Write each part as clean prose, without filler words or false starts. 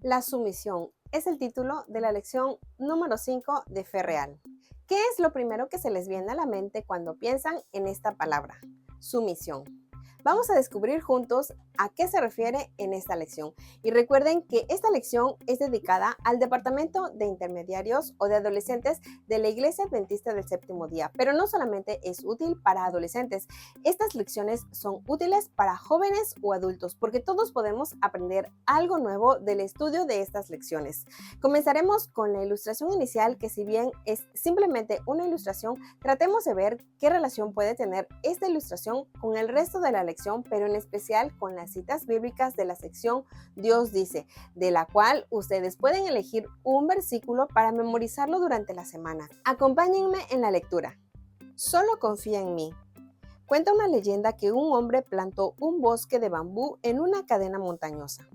La sumisión es el título de la lección número 5 de Fe Real. ¿Qué es lo primero que se les viene a la mente cuando piensan en esta palabra? Sumisión. Vamos a descubrir juntos a qué se refiere en esta lección. Y recuerden que esta lección es dedicada al Departamento de Intermediarios o de Adolescentes de la Iglesia Adventista del Séptimo Día, pero no solamente es útil para adolescentes. Estas lecciones son útiles para jóvenes o adultos porque todos podemos aprender algo nuevo del estudio de estas lecciones. Comenzaremos con la ilustración inicial, que si bien es simplemente una ilustración, tratemos de ver qué relación puede tener esta ilustración con el resto de la lección, pero en especial con las citas bíblicas de la sección Dios dice, de la cual ustedes pueden elegir un versículo para memorizarlo durante la semana. Acompáñenme en la lectura. Solo confía en mí. Cuenta una leyenda que un hombre plantó un bosque de bambú en una cadena montañosa.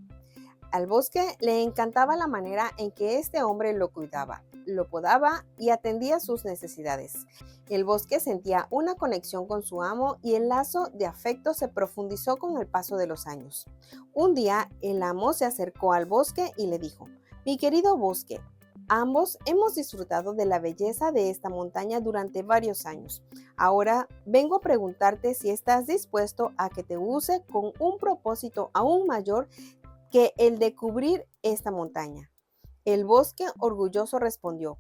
Al bosque le encantaba la manera en que este hombre lo cuidaba, lo podaba y atendía sus necesidades. El bosque sentía una conexión con su amo y el lazo de afecto se profundizó con el paso de los años. Un día, el amo se acercó al bosque y le dijo: «Mi querido bosque, ambos hemos disfrutado de la belleza de esta montaña durante varios años. Ahora vengo a preguntarte si estás dispuesto a que te use con un propósito aún mayor que el de cubrir esta montaña». El bosque orgulloso respondió: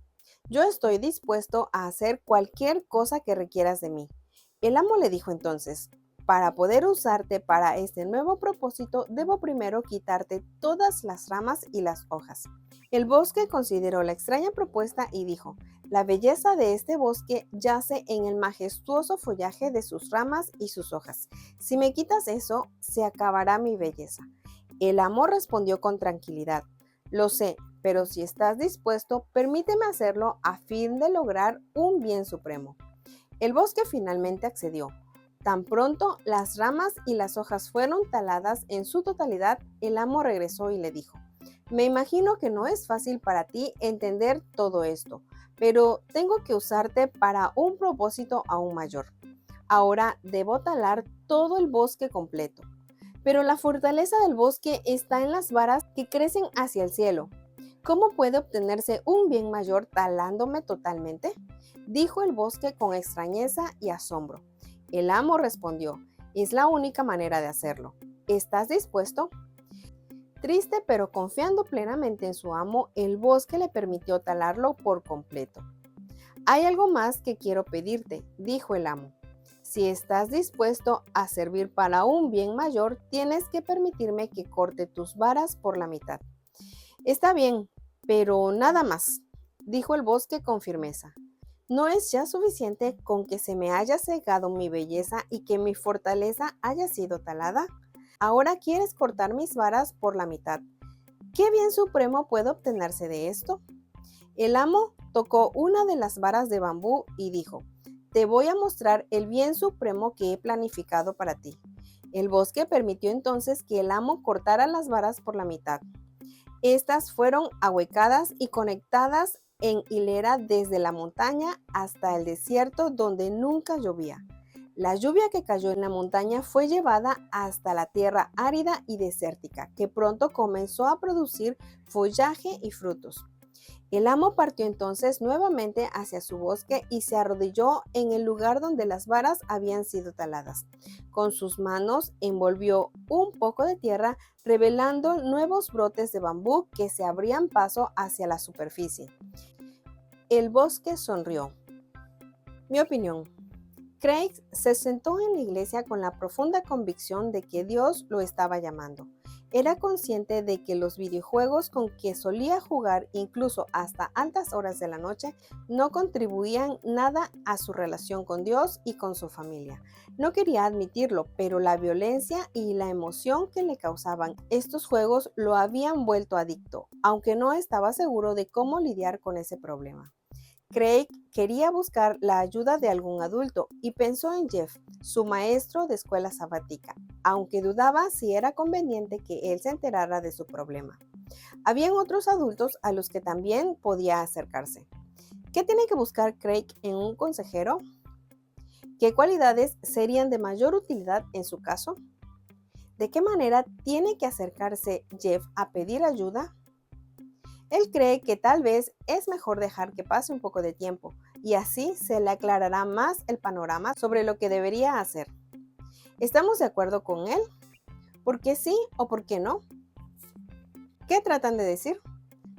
«Yo estoy dispuesto a hacer cualquier cosa que requieras de mí». El amo le dijo entonces: «Para poder usarte para este nuevo propósito, debo primero quitarte todas las ramas y las hojas». El bosque consideró la extraña propuesta y dijo: «La belleza de este bosque yace en el majestuoso follaje de sus ramas y sus hojas. Si me quitas eso, se acabará mi belleza». El amo respondió con tranquilidad: «Lo sé, pero si estás dispuesto, permíteme hacerlo a fin de lograr un bien supremo». El bosque finalmente accedió. Tan pronto las ramas y las hojas fueron taladas en su totalidad, el amo regresó y le dijo: «Me imagino que no es fácil para ti entender todo esto, pero tengo que usarte para un propósito aún mayor. Ahora debo talar todo el bosque completo. Pero la fortaleza del bosque está en las varas que crecen hacia el cielo. ¿Cómo puede obtenerse un bien mayor talándome totalmente?», dijo el bosque con extrañeza y asombro. El amo respondió: «Es la única manera de hacerlo. ¿Estás dispuesto?». Triste pero confiando plenamente en su amo, el bosque le permitió talarlo por completo. «Hay algo más que quiero pedirte», dijo el amo. «Si estás dispuesto a servir para un bien mayor, tienes que permitirme que corte tus varas por la mitad». «Está bien, pero nada más», dijo el bosque con firmeza. «¿No es ya suficiente con que se me haya cegado mi belleza y que mi fortaleza haya sido talada? Ahora quieres cortar mis varas por la mitad. ¿Qué bien supremo puede obtenerse de esto?». El amo tocó una de las varas de bambú y dijo: «Te voy a mostrar el bien supremo que he planificado para ti». El bosque permitió entonces que el amo cortara las varas por la mitad. Estas fueron ahuecadas y conectadas en hilera desde la montaña hasta el desierto donde nunca llovía. La lluvia que cayó en la montaña fue llevada hasta la tierra árida y desértica, que pronto comenzó a producir follaje y frutos. El amo partió entonces nuevamente hacia su bosque y se arrodilló en el lugar donde las varas habían sido taladas. Con sus manos envolvió un poco de tierra, revelando nuevos brotes de bambú que se abrían paso hacia la superficie. El bosque sonrió. Mi opinión: Craig se sentó en la iglesia con la profunda convicción de que Dios lo estaba llamando. Era consciente de que los videojuegos con que solía jugar, incluso hasta altas horas de la noche, no contribuían nada a su relación con Dios y con su familia. No quería admitirlo, pero la violencia y la emoción que le causaban estos juegos lo habían vuelto adicto, aunque no estaba seguro de cómo lidiar con ese problema. Craig quería buscar la ayuda de algún adulto y pensó en Jeff, su maestro de escuela sabática, aunque dudaba si era conveniente que él se enterara de su problema. Habían otros adultos a los que también podía acercarse. ¿Qué tiene que buscar Craig en un consejero? ¿Qué cualidades serían de mayor utilidad en su caso? ¿De qué manera tiene que acercarse Jeff a pedir ayuda? Él cree que tal vez es mejor dejar que pase un poco de tiempo y así se le aclarará más el panorama sobre lo que debería hacer. ¿Estamos de acuerdo con él? ¿Por qué sí o por qué no? ¿Qué tratan de decir?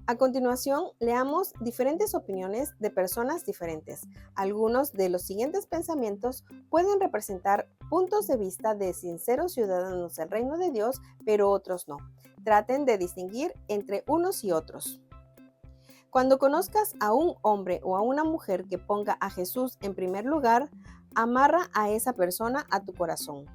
A continuación, leamos diferentes opiniones de personas diferentes. Algunos de los siguientes pensamientos pueden representar puntos de vista de sinceros ciudadanos del reino de Dios, pero otros no. Traten de distinguir entre unos y otros. Cuando conozcas a un hombre o a una mujer que ponga a Jesús en primer lugar, amarra a esa persona a tu corazón.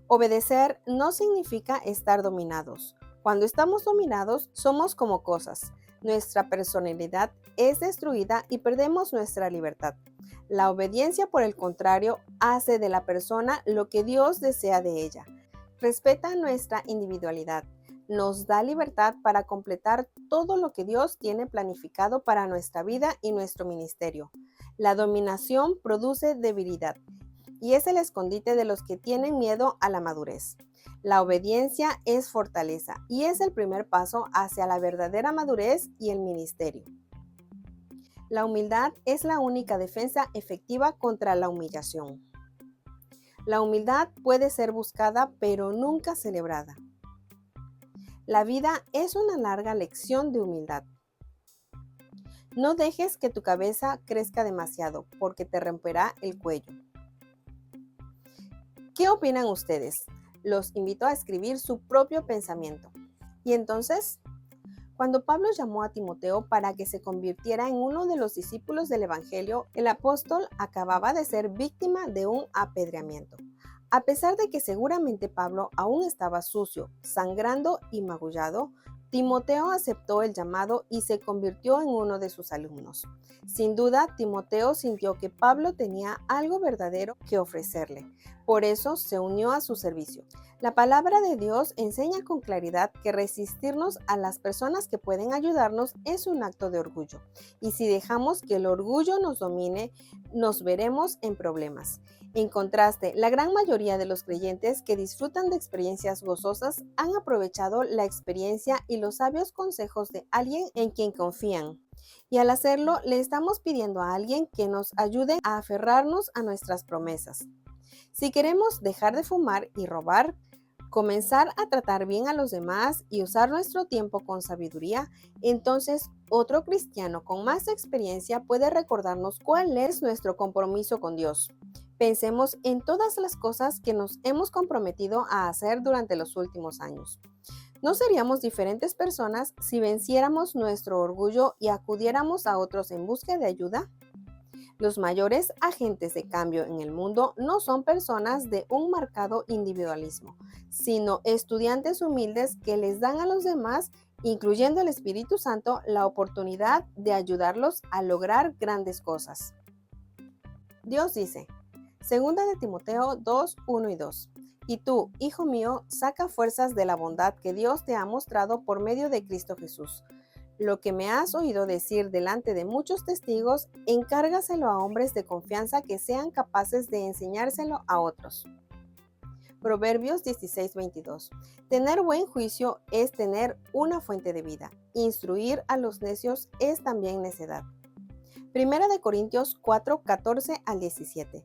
Obedecer no significa estar dominados. Cuando estamos dominados, somos como cosas. Nuestra personalidad es destruida y perdemos nuestra libertad. La obediencia, por el contrario, hace de la persona lo que Dios desea de ella. Respeta nuestra individualidad. Nos da libertad para completar todo lo que Dios tiene planificado para nuestra vida y nuestro ministerio. La dominación produce debilidad y es el escondite de los que tienen miedo a la madurez. La obediencia es fortaleza y es el primer paso hacia la verdadera madurez y el ministerio. La humildad es la única defensa efectiva contra la humillación. La humildad puede ser buscada, pero nunca celebrada. La vida es una larga lección de humildad. No dejes que tu cabeza crezca demasiado, porque te romperá el cuello. ¿Qué opinan ustedes? Los invito a escribir su propio pensamiento. Y entonces, cuando Pablo llamó a Timoteo para que se convirtiera en uno de los discípulos del Evangelio, el apóstol acababa de ser víctima de un apedreamiento. A pesar de que seguramente Pablo aún estaba sucio, sangrando y magullado, Timoteo aceptó el llamado y se convirtió en uno de sus alumnos. Sin duda, Timoteo sintió que Pablo tenía algo verdadero que ofrecerle. Por eso se unió a su servicio. La palabra de Dios enseña con claridad que resistirnos a las personas que pueden ayudarnos es un acto de orgullo. Y si dejamos que el orgullo nos domine, nos veremos en problemas. En contraste, la gran mayoría de los creyentes que disfrutan de experiencias gozosas han aprovechado la experiencia y los sabios consejos de alguien en quien confían. Y al hacerlo, le estamos pidiendo a alguien que nos ayude a aferrarnos a nuestras promesas. Si queremos dejar de fumar y robar, comenzar a tratar bien a los demás y usar nuestro tiempo con sabiduría, entonces otro cristiano con más experiencia puede recordarnos cuál es nuestro compromiso con Dios. Pensemos en todas las cosas que nos hemos comprometido a hacer durante los últimos años. ¿No seríamos diferentes personas si venciéramos nuestro orgullo y acudiéramos a otros en busca de ayuda? Los mayores agentes de cambio en el mundo no son personas de un marcado individualismo, sino estudiantes humildes que les dan a los demás, incluyendo el Espíritu Santo, la oportunidad de ayudarlos a lograr grandes cosas. Dios dice, 2 de Timoteo 2, 1 y 2. Y tú, hijo mío, saca fuerzas de la bondad que Dios te ha mostrado por medio de Cristo Jesús. Lo que me has oído decir delante de muchos testigos, encárgaselo a hombres de confianza que sean capaces de enseñárselo a otros. Proverbios 16:22. Tener buen juicio es tener una fuente de vida. Instruir a los necios es también necedad. Primera de Corintios 4, 14 al 17.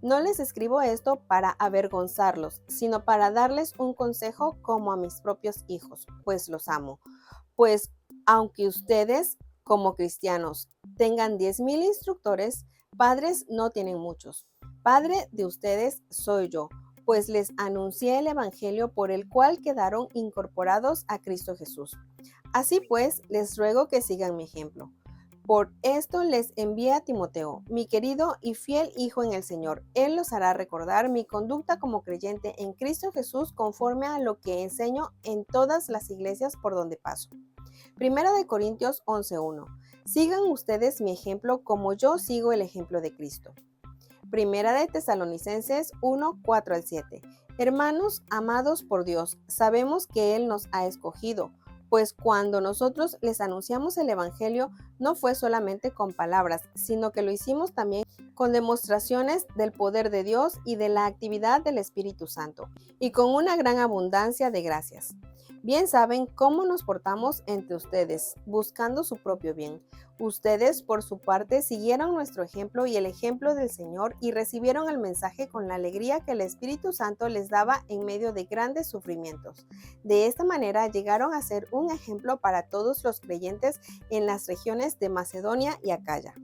No les escribo esto para avergonzarlos, sino para darles un consejo como a mis propios hijos, pues los amo. Pues aunque ustedes, como cristianos, tengan 10,000 instructores, padres no tienen muchos. Padre de ustedes soy yo, pues les anuncié el evangelio por el cual quedaron incorporados a Cristo Jesús. Así pues, les ruego que sigan mi ejemplo. Por esto les envié a Timoteo, mi querido y fiel hijo en el Señor. Él los hará recordar mi conducta como creyente en Cristo Jesús conforme a lo que enseño en todas las iglesias por donde paso. Primera de Corintios 11:1. Sigan ustedes mi ejemplo como yo sigo el ejemplo de Cristo. Primera de Tesalonicenses 1, 4 al 7. Hermanos amados por Dios, sabemos que Él nos ha escogido, pues cuando nosotros les anunciamos el Evangelio, no fue solamente con palabras, sino que lo hicimos también con demostraciones del poder de Dios y de la actividad del Espíritu Santo, y con una gran abundancia de gracias. Bien saben cómo nos portamos entre ustedes, buscando su propio bien. Ustedes, por su parte, siguieron nuestro ejemplo y el ejemplo del Señor y recibieron el mensaje con la alegría que el Espíritu Santo les daba en medio de grandes sufrimientos. De esta manera llegaron a ser un ejemplo para todos los creyentes en las regiones de Macedonia y Acaya.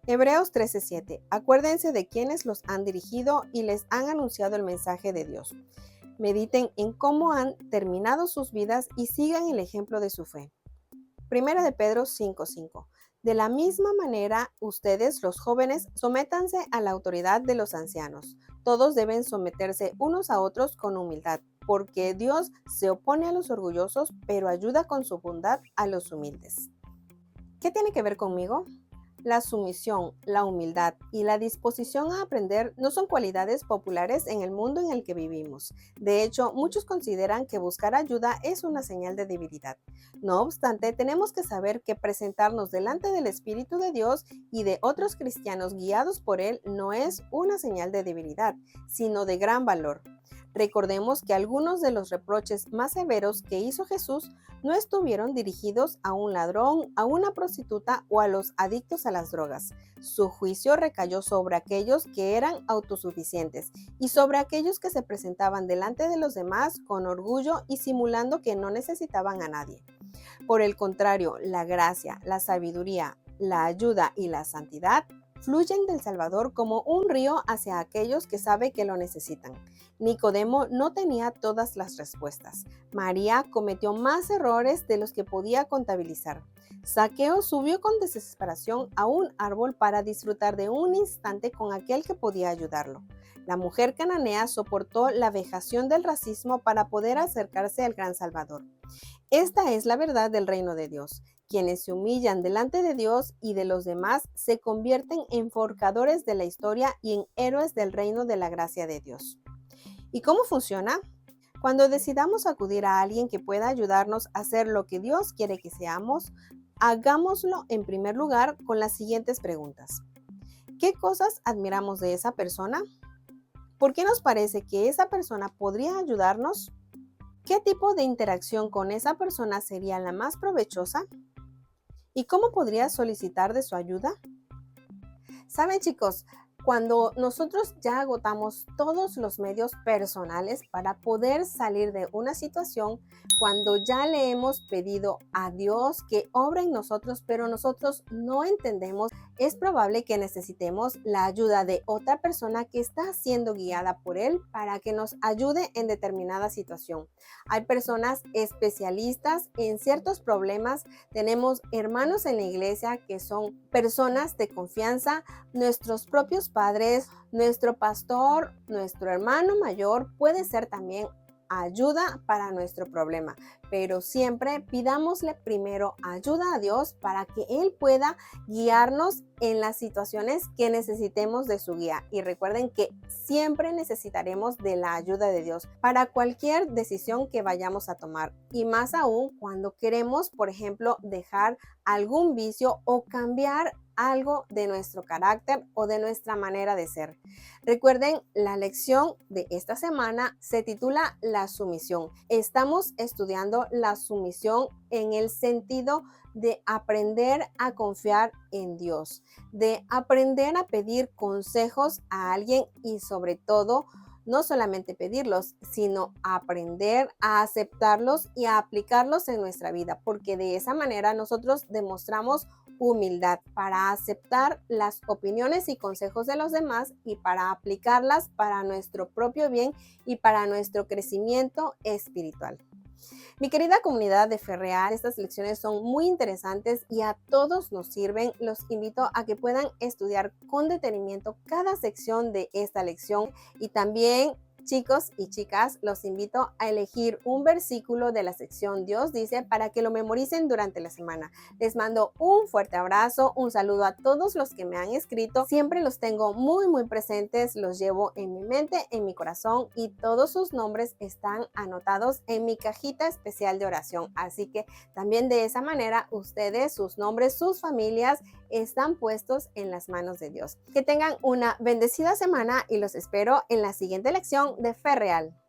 Hebreos 13:7. Acuérdense de quienes los han dirigido y les han anunciado el mensaje de Dios. Mediten en cómo han terminado sus vidas y sigan el ejemplo de su fe. Primera de Pedro 5:5. De la misma manera, ustedes, los jóvenes, sométanse a la autoridad de los ancianos. Todos deben someterse unos a otros con humildad, porque Dios se opone a los orgullosos, pero ayuda con su bondad a los humildes. ¿Qué tiene que ver conmigo? La sumisión, la humildad y la disposición a aprender no son cualidades populares en el mundo en el que vivimos. De hecho, muchos consideran que buscar ayuda es una señal de debilidad. No obstante, tenemos que saber que presentarnos delante del Espíritu de Dios y de otros cristianos guiados por Él no es una señal de debilidad, sino de gran valor. Recordemos que algunos de los reproches más severos que hizo Jesús no estuvieron dirigidos a un ladrón, a una prostituta o a los adictos a las drogas. Su juicio recayó sobre aquellos que eran autosuficientes y sobre aquellos que se presentaban delante de los demás con orgullo y simulando que no necesitaban a nadie. Por el contrario, la gracia, la sabiduría, la ayuda y la santidad fluyen del Salvador como un río hacia aquellos que sabe que lo necesitan. Nicodemo no tenía todas las respuestas. María cometió más errores de los que podía contabilizar. Zaqueo subió con desesperación a un árbol para disfrutar de un instante con aquel que podía ayudarlo. La mujer cananea soportó la vejación del racismo para poder acercarse al gran Salvador. Esta es la verdad del reino de Dios. Quienes se humillan delante de Dios y de los demás se convierten en forjadores de la historia y en héroes del reino de la gracia de Dios. ¿Y cómo funciona? Cuando decidamos acudir a alguien que pueda ayudarnos a hacer lo que Dios quiere que seamos, hagámoslo en primer lugar con las siguientes preguntas. ¿Qué cosas admiramos de esa persona? ¿Por qué nos parece que esa persona podría ayudarnos? ¿Qué tipo de interacción con esa persona sería la más provechosa? ¿Y cómo podría solicitar de su ayuda? Saben, chicos, cuando nosotros ya agotamos todos los medios personales para poder salir de una situación, cuando ya le hemos pedido a Dios que obra en nosotros, pero nosotros no entendemos, es probable que necesitemos la ayuda de otra persona que está siendo guiada por Él para que nos ayude en determinada situación. Hay personas especialistas en ciertos problemas. Tenemos hermanos en la iglesia que son personas de confianza, nuestros propios padres, nuestro pastor, nuestro hermano mayor puede ser también ayuda para nuestro problema, pero siempre pidámosle primero ayuda a Dios para que Él pueda guiarnos en las situaciones que necesitemos de su guía. Y recuerden que siempre necesitaremos de la ayuda de Dios para cualquier decisión que vayamos a tomar, y más aún cuando queremos, por ejemplo, dejar algún vicio o cambiar algo de nuestro carácter o de nuestra manera de ser. Recuerden, la lección de esta semana se titula La sumisión. Estamos estudiando la sumisión en el sentido de aprender a confiar en Dios, de aprender a pedir consejos a alguien y sobre todo, no solamente pedirlos, sino aprender a aceptarlos y a aplicarlos en nuestra vida, porque de esa manera nosotros demostramos humildad para aceptar las opiniones y consejos de los demás y para aplicarlas para nuestro propio bien y para nuestro crecimiento espiritual. Mi querida comunidad de Fe Real, estas lecciones son muy interesantes y a todos nos sirven. Los invito a que puedan estudiar con detenimiento cada sección de esta lección y también Chicos y chicas, los invito a elegir un versículo de la sección Dios dice para que lo memoricen durante la semana. Les mando un fuerte abrazo, un saludo a todos los que me han escrito. Siempre los tengo muy presentes, los llevo en mi mente, en mi corazón y todos sus nombres están anotados en mi cajita especial de oración. Así que también de esa manera ustedes, sus nombres, sus familias están puestos en las manos de Dios. Que tengan una bendecida semana y los espero en la siguiente lección de Fe Real.